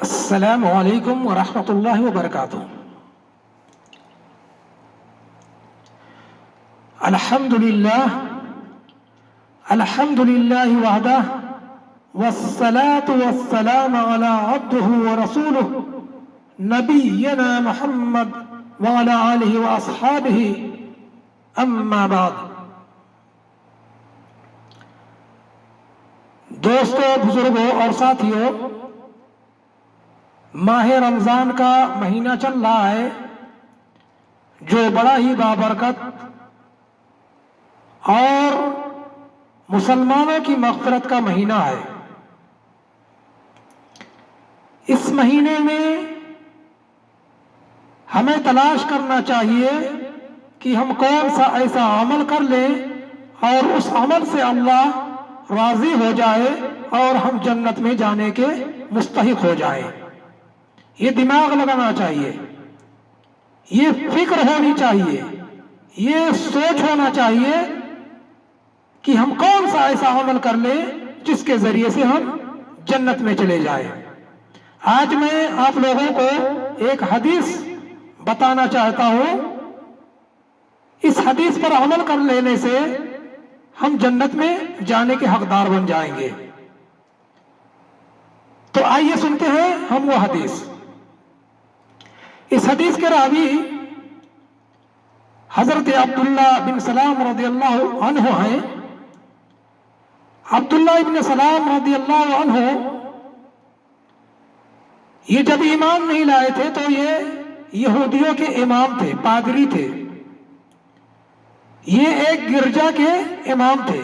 السلام علیکم ورحمۃ اللہ وبرکاتہ۔ الحمد للہ وحدہ والصلاة والسلام علی عبدہ ورسولہ نبینا محمد وعلی آلہ واصحابہ اما بعد۔ دوستو، بزرگوں اور ساتھیوں، ماہ رمضان کا مہینہ چل رہا ہے جو بڑا ہی بابرکت اور مسلمانوں کی مغفرت کا مہینہ ہے۔ اس مہینے میں ہمیں تلاش کرنا چاہیے کہ ہم کون سا ایسا عمل کر لیں اور اس عمل سے اللہ راضی ہو جائے اور ہم جنت میں جانے کے مستحق ہو جائیں۔ یہ دماغ لگانا چاہیے، یہ فکر ہونی چاہیے، یہ سوچ ہونا چاہیے کہ ہم کون سا ایسا عمل کر لیں جس کے ذریعے سے ہم جنت میں چلے جائیں۔ آج میں آپ لوگوں کو ایک حدیث بتانا چاہتا ہوں۔ اس حدیث پر عمل کر لینے سے ہم جنت میں جانے کے حقدار بن جائیں گے۔ تو آئیے سنتے ہیں ہم وہ حدیث۔ اس حدیث کے راوی حضرت عبداللہ بن سلام رضی اللہ عنہ ہیں۔ عبداللہ بن سلام رضی اللہ عنہ یہ جب ایمان نہیں لائے تھے تو یہ یہودیوں کے امام تھے، پادری تھے، یہ ایک گرجا کے امام تھے۔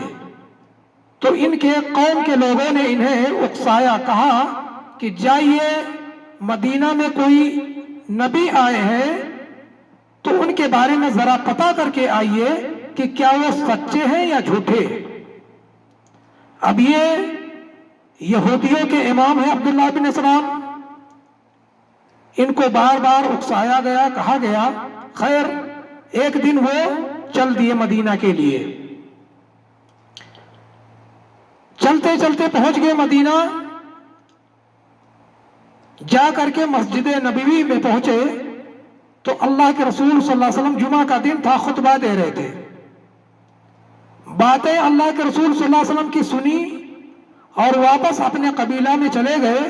تو ان کے قوم کے لوگوں نے انہیں اکسایا، کہا کہ جائیے مدینہ میں کوئی نبی آئے ہیں تو ان کے بارے میں ذرا پتہ کر کے آئیے کہ کیا وہ سچے ہیں یا جھوٹے۔ اب یہ یہودیوں کے امام ہیں عبداللہ بن سلام، ان کو بار بار اکسایا گیا، کہا گیا، خیر ایک دن وہ چل دیے مدینہ کے لیے۔ چلتے چلتے پہنچ گئے مدینہ، جا کر کے مسجد نبوی میں پہنچے تو اللہ کے رسول صلی اللہ علیہ وسلم جمعہ کا دن تھا، خطبہ دے رہے تھے۔ باتیں اللہ کے رسول صلی اللہ علیہ وسلم کی سنی اور واپس اپنے قبیلہ میں چلے گئے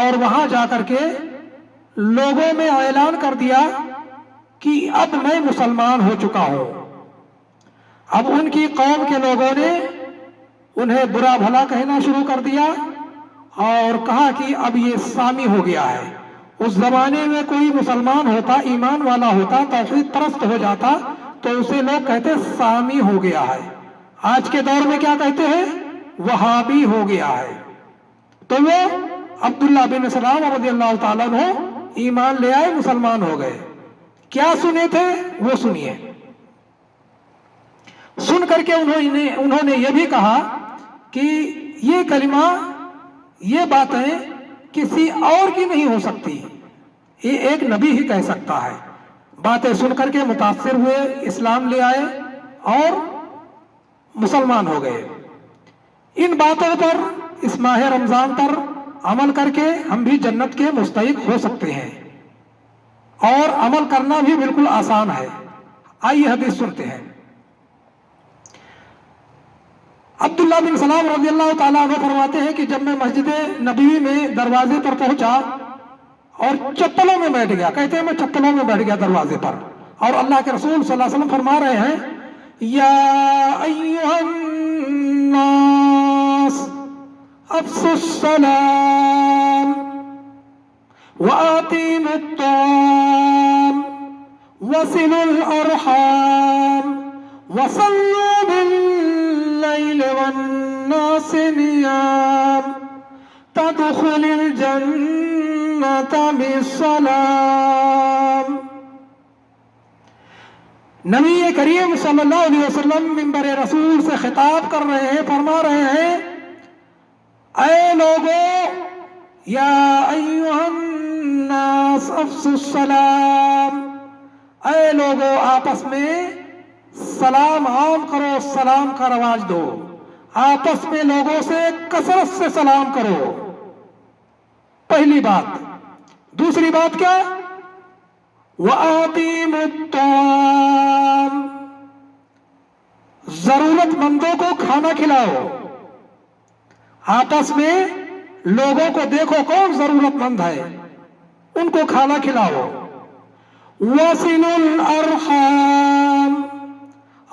اور وہاں جا کر کے لوگوں میں اعلان کر دیا کہ اب میں مسلمان ہو چکا ہوں۔ اب ان کی قوم کے لوگوں نے انہیں برا بھلا کہنا شروع کر دیا اور کہا کہ اب یہ سامی ہو گیا ہے۔ اس زمانے میں کوئی مسلمان ہوتا، ایمان والا ہوتا، توحید پرست ہو جاتا تو اسے لوگ کہتے سامی ہو گیا ہے۔ آج کے دور میں کیا کہتے ہیں؟ وہابی ہو گیا ہے۔ تو وہ عبداللہ بن سلام رضی اللہ تعالیٰ عنہ ایمان لے آئے، مسلمان ہو گئے۔ کیا سنے تھے وہ سنیے۔ سن کر کے انہوں نے یہ بھی کہا کہ یہ کلمہ، یہ باتیں کسی اور کی نہیں ہو سکتی، یہ ایک نبی ہی کہہ سکتا ہے۔ باتیں سن کر کے متاثر ہوئے، اسلام لے آئے اور مسلمان ہو گئے۔ ان باتوں پر، اس ماہ رمضان پر عمل کر کے ہم بھی جنت کے مستحق ہو سکتے ہیں، اور عمل کرنا بھی بالکل آسان ہے۔ آئیے حدیث سنتے ہیں۔ عبداللہ بن سلام رضی اللہ تعالیٰ عنہ فرماتے ہیں کہ جب میں مسجد نبوی میں دروازے پر پہنچا اور چپلوں میں بیٹھ گیا، کہتے ہیں میں چپلوں میں بیٹھ گیا دروازے پر، اور اللہ کے رسول صلی اللہ علیہ وسلم فرما رہے ہیں، یا ایھا الناس افشوا السلام وآتیموا الطعام وصلوا الارحام وصلوا باللیل والناس نیام تدخل الجنة بالسلام۔ نبی کریم صلی اللہ علیہ وسلم منبر رسول سے خطاب کر رہے ہیں، فرما رہے ہیں، اے لوگو، یا ایھا الناس افشوا السلام، اے لوگو آپس میں سلام عام کرو، سلام کا رواج دو، آپس میں لوگوں سے کثرت سے سلام کرو۔ پہلی بات. دوسری بات کیا؟ وَآتِيمُ الطَّعَامَ، ضرورت مندوں کو کھانا کھلاؤ. آپس میں لوگوں کو دیکھو کون ضرورت مند ہے، ان کو کھانا کھلاؤ. وَصِلُوا الْأَرْحَامَ،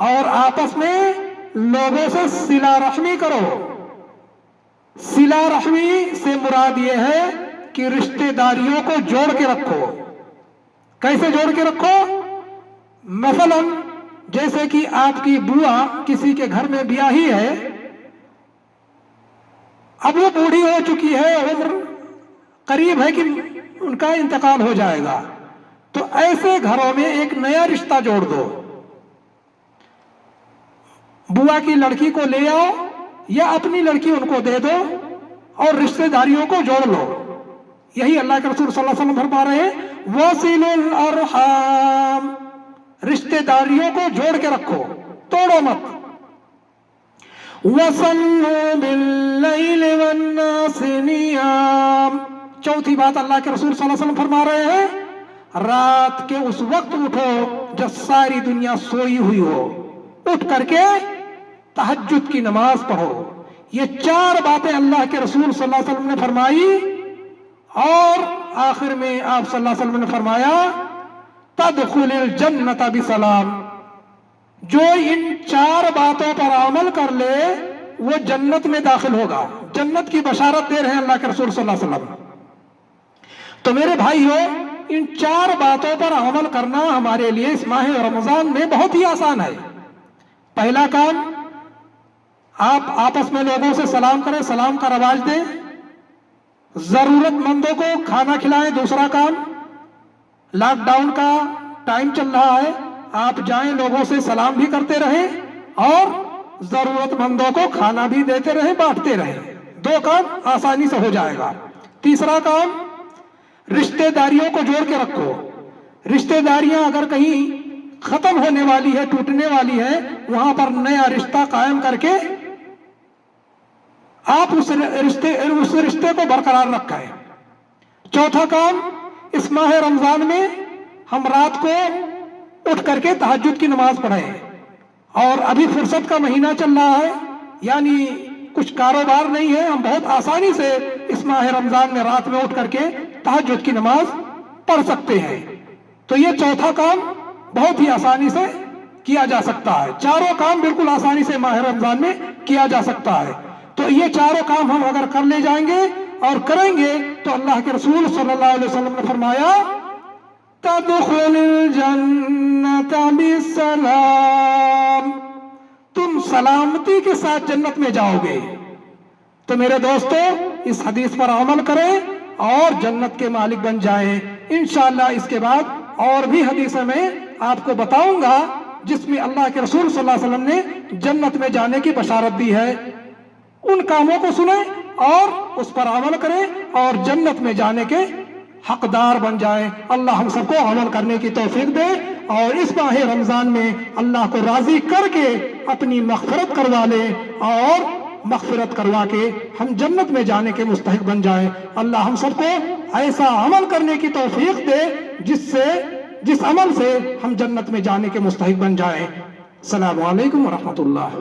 اور آپس میں لوگوں سے صلہ رحمی کرو. صلہ رحمی سے مراد یہ ہے کہ رشتہ داریوں کو جوڑ کے رکھو. کیسے جوڑ کے رکھو؟ مثلا جیسے کہ آپ کی بوا کسی کے گھر میں بیاہی ہے، اب وہ بوڑھی ہو چکی ہے، عمر قریب ہے کہ ان کا انتقال ہو جائے گا، تو ایسے گھروں میں ایک نیا رشتہ جوڑ دو. بوا کی لڑکی کو لے آؤ یا اپنی لڑکی ان کو دے دو اور رشتہ داریوں کو جوڑ لو. یہی اللہ کے رسول صلی اللہ علیہ وسلم فرما رہے ہیں وَصِلُوا الْأَرْحَامَ، رشتہ داریوں کو جوڑ کے رکھو، توڑو مت. وَصَلُّوا بِاللَّيْلِ وَالنَّاسِ نِيَامٌ، چوتھی بات اللہ کے رسول صلی اللہ علیہ وسلم فرما رہے ہیں رات کے اس وقت اٹھو جب ساری دنیا سوئی ہوئی ہو، اٹھ کر کے تہجد کی نماز پڑھو. یہ چار باتیں اللہ کے رسول صلی اللہ علیہ وسلم نے فرمائی، اور آخر میں آپ صلی اللہ علیہ وسلم نے فرمایا تدخل الجنت بسلام، جو ان چار باتوں پر عمل کر لے وہ جنت میں داخل ہوگا. جنت کی بشارت دے رہے ہیں اللہ کے رسول صلی اللہ علیہ وسلم. تو میرے بھائیو، ان چار باتوں پر عمل کرنا ہمارے لیے اس ماہ رمضان میں بہت ہی آسان ہے. پہلا کام، آپ آپس میں لوگوں سے سلام کریں، سلام کا رواج دیں، ضرورت مندوں کو کھانا کھلائیں. دوسرا کام، لاک ڈاؤن کا ٹائم چل رہا ہے، آپ جائیں لوگوں سے سلام بھی کرتے رہیں اور ضرورت مندوں کو کھانا بھی دیتے رہیں، بانٹتے رہیں. دو کام آسانی سے ہو جائے گا. تیسرا کام، رشتہ داریوں کو جوڑ کے رکھو. رشتہ داریاں اگر کہیں ختم ہونے والی ہے، ٹوٹنے والی ہے، وہاں پر نیا رشتہ قائم کر کے آپ اس رشتے کو برقرار رکھیں. چوتھا کام، اس ماہ رمضان میں ہم رات کو اٹھ کر کے تہجد کی نماز پڑھیں. اور ابھی فرصت کا مہینہ چل رہا ہے، یعنی کچھ کاروبار نہیں ہے، ہم بہت آسانی سے اس ماہ رمضان میں رات میں اٹھ کر کے تہجد کی نماز پڑھ سکتے ہیں. تو یہ چوتھا کام بہت ہی آسانی سے کیا جا سکتا ہے. چاروں کام بالکل آسانی سے ماہ رمضان میں کیا جا سکتا ہے. تو یہ چاروں کام ہم اگر کر لے جائیں گے اور کریں گے تو اللہ کے رسول صلی اللہ علیہ وسلم نے فرمایا تدخل الجنت بسلام، تم سلامتی کے ساتھ جنت میں جاؤ گے. تو میرے دوستو، اس حدیث پر عمل کریں اور جنت کے مالک بن جائیں. انشاءاللہ اس کے بعد اور بھی حدیثیں میں آپ کو بتاؤں گا جس میں اللہ کے رسول صلی اللہ علیہ وسلم نے جنت میں جانے کی بشارت دی ہے. ان کاموں کو سنیں اور اس پر عمل کریں اور جنت میں جانے کے حقدار بن جائیں. اللہ ہم سب کو عمل کرنے کی توفیق دے اور اس ماہ رمضان میں اللہ کو راضی کر کے اپنی مغفرت کروا لے اور مغفرت کروا کے ہم جنت میں جانے کے مستحق بن جائیں. اللہ ہم سب کو ایسا عمل کرنے کی توفیق دے جس عمل سے ہم جنت میں جانے کے مستحق بن جائیں. السلام علیکم ورحمۃ اللہ.